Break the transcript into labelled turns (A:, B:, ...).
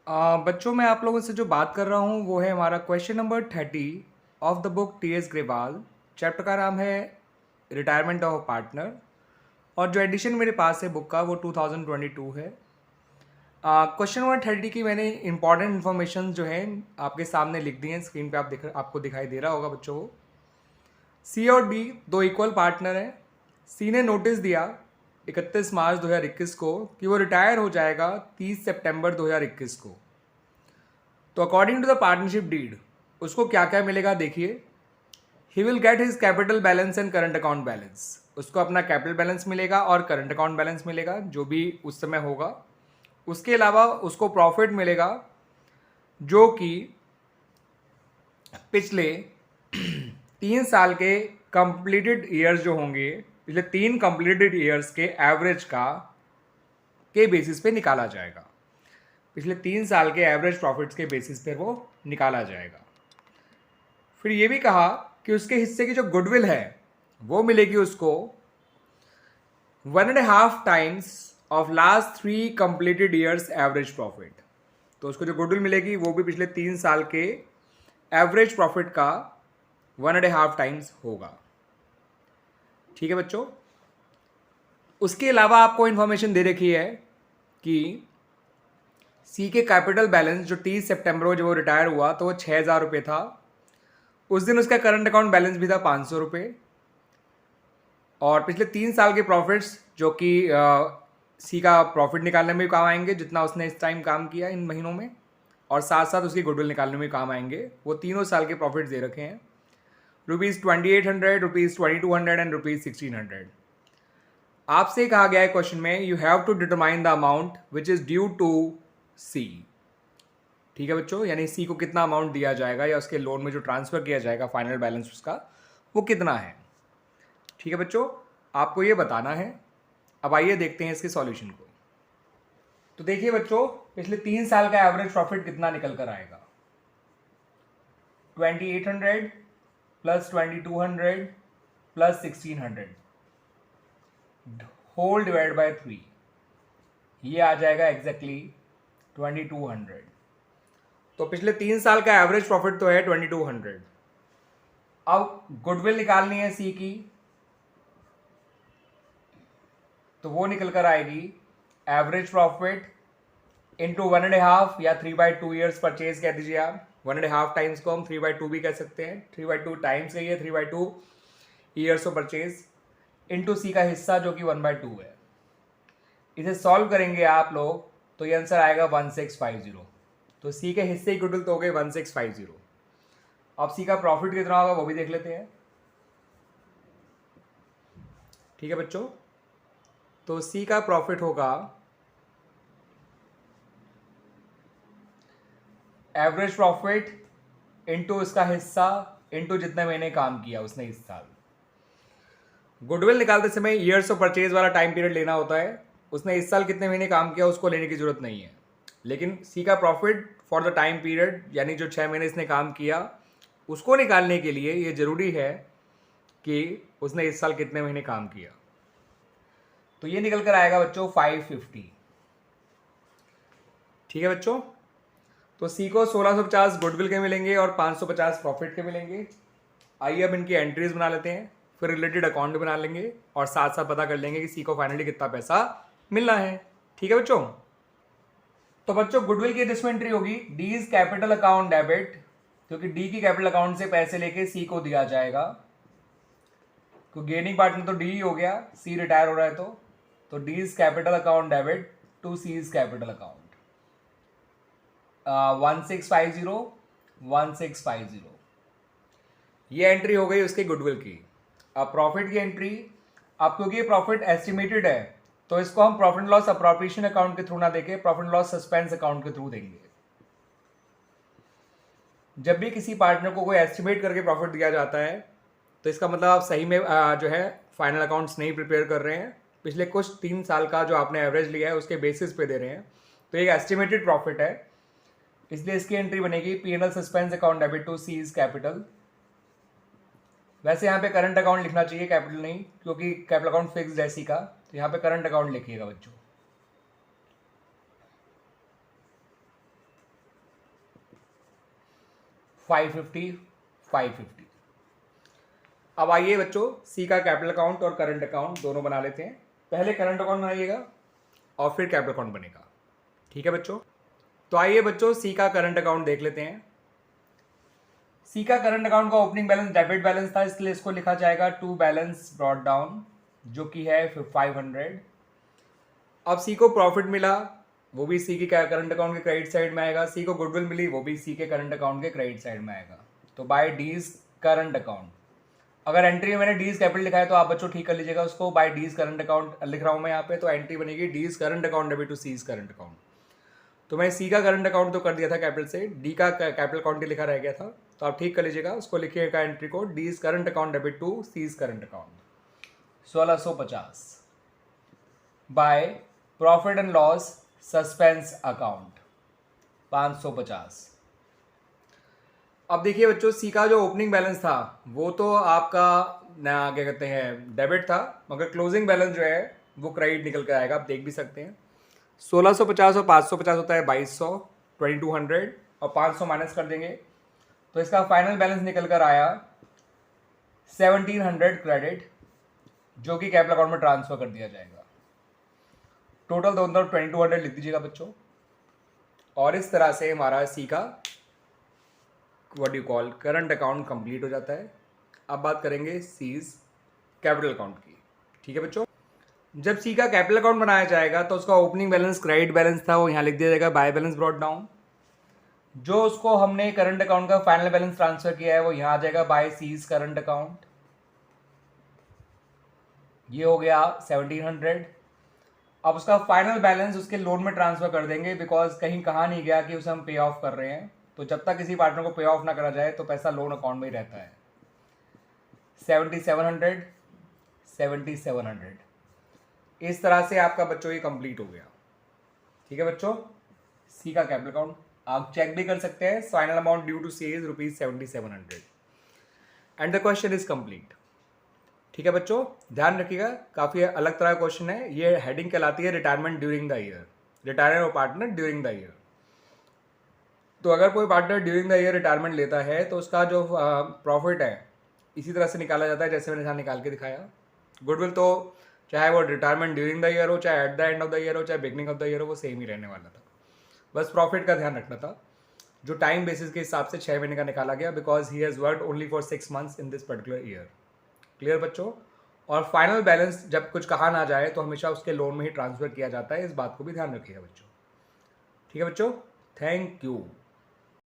A: बच्चों मैं आप लोगों से जो बात कर रहा हूँ वो है हमारा question number 30 of the book T.S.. Grewal. Chapter का नाम है रिटायरमेंट ऑफ पार्टनर और जो एडिशन मेरे पास है बुक का वो 2022 है। क्वेश्चन नंबर 30 की मैंने इंपॉर्टेंट इन्फॉर्मेशन जो है आपके सामने लिख दी है। स्क्रीन पे आपको दिखाई दे रहा होगा बच्चों को। सी और डी दो इक्वल पार्टनर हैं। सी ने नोटिस दिया 31 मार्च 2021 को कि वो रिटायर हो जाएगा 30 सितंबर 2021 को। तो according to the partnership deed उसको क्या क्या मिलेगा देखिए। He will get his capital balance and current account balance. उसको अपना कैपिटल बैलेंस मिलेगा और करंट अकाउंट बैलेंस मिलेगा जो भी उस समय होगा। उसके अलावा उसको प्रॉफिट मिलेगा जो कि पिछले 3 साल के कंप्लीटेड ईयर्स जो होंगे, पिछले 3 कंप्लीटेड ईयर्स के एवरेज के बेसिस पे निकाला जाएगा। पिछले 3 साल के एवरेज प्रॉफिट्स के बेसिस पे वो निकाला जाएगा। फिर ये भी कहा कि उसके हिस्से की जो गुडविल है वो मिलेगी उसको 1.5 times of last 3 completed years average profit. तो उसको जो गुडविल मिलेगी वो भी पिछले 3 साल के एवरेज प्रॉफिट का 1.5 टाइम्स होगा। ठीक है बच्चों। उसके अलावा आपको इंफॉर्मेशन दे रखी है कि सी के कैपिटल बैलेंस जो 30 सितंबर को जब वो रिटायर हुआ तो वो 6,000 रुपये था। उस दिन उसका करंट अकाउंट बैलेंस भी था 500 रुपये। और पिछले 3 साल के प्रॉफिट्स जो कि सी का प्रॉफिट निकालने में भी काम आएंगे जितना उसने इस टाइम काम किया इन महीनों में, और साथ साथ उसकी गुडविल निकालने में काम आएंगे। वो तीनों साल के प्रॉफिट्स दे रखे हैं, ₹2800, ₹2200 एंड ₹1600। आपसे कहा गया है क्वेश्चन में you have to determine the amount which is due to C. ठीक है बच्चों, यानी सी को कितना अमाउंट दिया जाएगा या उसके लोन में जो ट्रांसफर किया जाएगा फाइनल बैलेंस उसका वो कितना है। ठीक है बच्चों, आपको ये बताना है। अब आइए देखते हैं इसके सॉल्यूशन को। तो देखिए बच्चों, पिछले 3 साल का एवरेज प्रॉफिट कितना निकल कर आएगा। 2800 plus 2200 plus 1600 whole divide by 3, ये आ जाएगा एग्जैक्टली 2200। तो पिछले 3 साल का एवरेज प्रॉफिट तो है 2200। अब गुडविल निकालनी है सी की, तो वो निकल कर आएगी एवरेज प्रॉफिट इंटू 1.5 या 3/2 ईयर्स परचेज कह दीजिए आप। 1.5 टाइम्स को हम 3/2 भी कह सकते हैं। 3/2 टाइम्स का ये 3/2 ईयर्स ऑफ परचेज इंटू सी का हिस्सा जो कि 1/2 है। इसे सॉल्व करेंगे आप लोग तो ये आंसर आएगा 1650। तो सी के हिस्से की गुडविल तो हो गई 1650। अब सी का प्रॉफिट कितना होगा वो भी देख लेते हैं। ठीक है बच्चों, तो सी का प्रॉफिट होगा एवरेज प्रॉफिट इंटू इसका हिस्सा इंटू जितने महीने काम किया उसने इस साल। गुडविल निकालते समय ईयर्स ऑफ परचेज वाला टाइम पीरियड लेना होता है। उसने इस साल कितने महीने काम किया उसको लेने की जरूरत नहीं है, लेकिन सी का profit for the time period यानी जो 6 महीने इसने काम किया उसको निकालने के लिए ये जरूरी है कि उसने इस साल कितने महीने काम किया। तो ये निकल कर आएगा बच्चों 550। ठीक है बच्चों, तो सी को 1650 गुडविल के मिलेंगे और 550 प्रॉफिट के मिलेंगे। आइए अब इनकी एंट्रीज बना लेते हैं, फिर रिलेटेड अकाउंट बना लेंगे और साथ साथ पता कर लेंगे कि सी को फाइनली कितना पैसा मिलना है। ठीक है बच्चों, तो बच्चों गुडविल की किसमें एंट्री होगी, D is capital account debit, क्योंकि डी की कैपिटल अकाउंट से पैसे लेके सी को दिया जाएगा। क्योंकि गेनिंग पार्टनर तो डी ही हो गया, सी रिटायर हो रहा है तो D is capital account debit to C is capital account. 1650 ये एंट्री हो गई उसके गुडविल की। अब प्रॉफिट की एंट्री, अब क्योंकि ये प्रॉफिट एस्टिमेटेड है तो इसको हम प्रॉफिट लॉस अप्रोप्रिएशन अकाउंट के थ्रू ना देके प्रॉफिट लॉस सस्पेंस अकाउंट के थ्रू देंगे। जब भी किसी पार्टनर को कोई एस्टिमेट करके प्रॉफिट दिया जाता है तो इसका मतलब आप सही में जो है फाइनल अकाउंट्स नहीं प्रिपेयर कर रहे हैं, पिछले कुछ 3 साल का जो आपने एवरेज लिया है उसके बेसिस पे दे रहे हैं। तो एक एस्टिमेटेड प्रॉफिट है, इसलिए इसकी एंट्री बनेगी P and L suspense account debit to C is capital. वैसे यहाँ पे करंट अकाउंट लिखना चाहिए, कैपिटल नहीं, क्योंकि कैपिटल अकाउंट फिक्स्ड है सी का, तो यहाँ पे करंट अकाउंट लिखिएगा बच्चों। 550, 550। अब आइए बच्चों सी का कैपिटल अकाउंट और करंट अकाउंट दोनों बना लेते हैं। पहले करंट अकाउंट बनाइएगा और फिर कैपिटल अकाउंट बनेगा, ठीक है बच्चों। तो आइए बच्चों सी का करंट अकाउंट देख लेते हैं। सी का करंट अकाउंट का ओपनिंग बैलेंस डेबिट बैलेंस था, इसलिए इसको लिखा जाएगा टू बैलेंस ब्रॉट डाउन, जो कि है 500। अब सी को प्रॉफिट मिला, वो भी सी के करंट अकाउंट के क्रेडिट साइड में आएगा। सी को गुडविल मिली, वो भी सी के करंट अकाउंट के क्रेडिट साइड में आएगा। तो बाय डीज करंट अकाउंट, अगर एंट्री में मैंने डीज कैपिटल लिखा है तो आप बच्चों ठीक कर लीजिएगा उसको। बाय डीज करंट अकाउंट लिख रहा हूं मैं यहाँ पे, तो एंट्री बनेगी D's current account debit to C's current account. तो मैं सी का करंट अकाउंट तो कर दिया था कैपिटल से, डी का कैपिटल अकाउंट ही लिखा रह गया था, तो आप ठीक कर लीजिएगा उसको। लिखिएगा एंट्री को D's current account debit to C's current account 1650 by profit and loss suspense account 550। अब देखिए बच्चों सी का जो ओपनिंग बैलेंस था वो तो आपका क्या कहते हैं डेबिट था, मगर क्लोजिंग बैलेंस जो है वो क्रेडिट निकल कर आएगा, आप देख भी सकते हैं। 1650 और 550 होता है 2200, 2200 और 500 माइनस कर देंगे तो इसका फाइनल बैलेंस निकल कर आया 1700 क्रेडिट, जो कि कैपिटल अकाउंट में ट्रांसफर कर दिया जाएगा। टोटल दोनों 2200 लिख दीजिएगा बच्चों। और इस तरह से हमारा सी का what you call current account complete हो जाता है। अब बात करेंगे सीज कैपिटल अकाउंट की, ठीक है बच्चों। जब सी का कैपिटल अकाउंट बनाया जाएगा तो उसका ओपनिंग बैलेंस क्रेडिट बैलेंस था, वो यहाँ लिख दिया जाएगा बाय बैलेंस ब्रॉट डाउन। जो उसको हमने करंट अकाउंट का फाइनल बैलेंस ट्रांसफर किया है वो यहाँ आ जाएगा बाय सीज करंट अकाउंट। ये हो गया 1700। अब उसका फाइनल बैलेंस उसके लोन में ट्रांसफर कर देंगे, बिकॉज कहीं कहा नहीं गया कि उसे हम पे ऑफ कर रहे हैं, तो जब तक किसी पार्टनर को पे ऑफ ना करा जाए तो पैसा लोन अकाउंट में ही रहता है। 7700, 7700। इस तरह से आपका बच्चों ये कंप्लीट हो गया, ठीक है बच्चों। सी का कैपिटल अकाउंट आप चेक भी कर सकते हैं। Final amount due to C is ₹7700 and the question is complete, ठीक है बच्चों। ध्यान रखिएगा काफ़ी अलग तरह का क्वेश्चन है, ये हेडिंग कहलाती है retirement during the year, retire और पार्टनर ड्यूरिंग द ईयर। तो अगर कोई partner during the year retirement लेता है तो उसका जो प्रॉफिट है इसी तरह से निकाला जाता है जैसे मैंने यहाँ निकाल के दिखाया। गुडविल तो चाहे वो रिटायरमेंट ड्यूरिंग द ईयर हो, चाहे at the end of the year हो, चाहे बिगनिंग ऑफ द ईयर हो, वो सेम ही रहने वाला था। बस प्रॉफिट का ध्यान रखना था, जो टाइम बेसिस के हिसाब से 6 महीने का निकाला गया, because he has worked only for 6 months in this particular year. Clear बच्चों। और फाइनल बैलेंस जब कुछ कहा ना जाए तो हमेशा उसके लोन में ही ट्रांसफर किया जाता है, इस बात को भी ध्यान रखिएगा बच्चों, ठीक है बच्चों। Thank you.